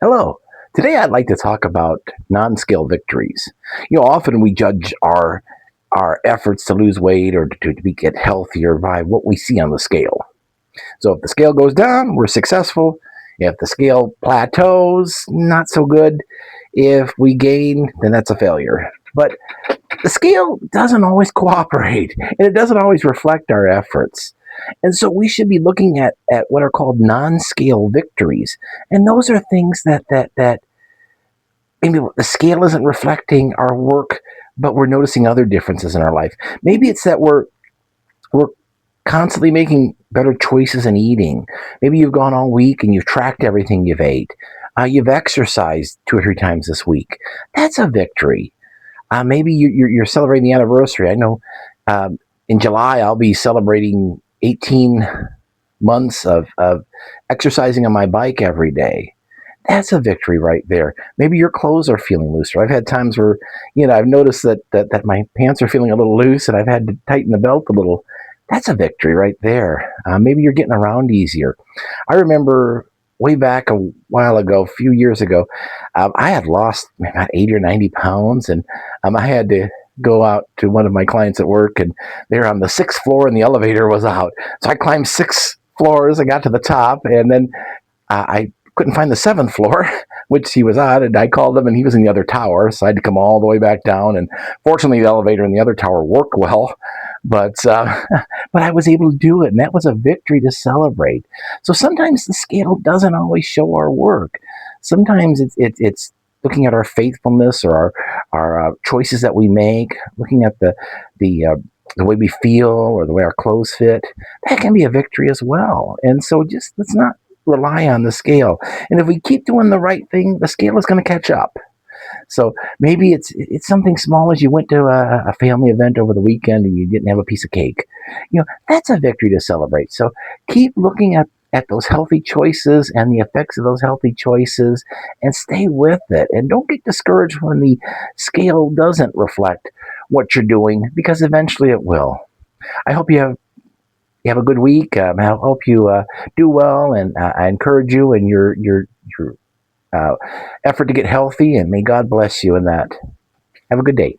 Hello. Today I'd like to talk about non-scale victories. Often we judge our efforts to lose weight or to get healthier by what we see on the scale. So if the scale goes down, we're successful. If the scale plateaus, not so good. If we gain, then that's a failure. But the scale doesn't always cooperate, and it doesn't always reflect our efforts. And so we should be looking at what are called non-scale victories. And those are things that maybe the scale isn't reflecting our work, but we're noticing other differences in our life. Maybe it's that we're constantly making better choices in eating. Maybe you've gone all week and you've tracked everything you've ate. You've exercised 2 or 3 times this week. That's a victory. Maybe you're celebrating the anniversary. I know in July I'll be celebrating 18 months of exercising on my bike every day. That's a victory right there. Maybe your clothes are feeling looser. I've had times where, I've noticed that my pants are feeling a little loose and I've had to tighten the belt a little. That's a victory right there. Maybe you're getting around easier. I remember way back a while ago, a few years ago, I had lost about 80 or 90 pounds, and I had to go out to one of my clients at work, and they were on the 6th floor, and the elevator was out. So I climbed 6 floors. I got to the top, and then I couldn't find the 7th floor, which he was on, and I called him, and he was in the other tower, so I had to come all the way back down. And fortunately, the elevator in the other tower worked well, but but I was able to do it, and that was a victory to celebrate. So sometimes the scale doesn't always show our work. Sometimes it's looking at our faithfulness or our choices that we make, looking at the way we feel or the way our clothes fit. That can be a victory as well. And so just let's not rely on the scale. And if we keep doing the right thing, the scale is going to catch up. So maybe it's something small as you went to a family event over the weekend and you didn't have a piece of cake. That's a victory to celebrate. So keep looking at those healthy choices and the effects of those healthy choices and stay with it. And don't get discouraged when the scale doesn't reflect what you're doing, because eventually it will. I hope you have a good week. I hope you do well, and I encourage you in your uh, effort to get healthy, and may God bless you in that. Have a good day.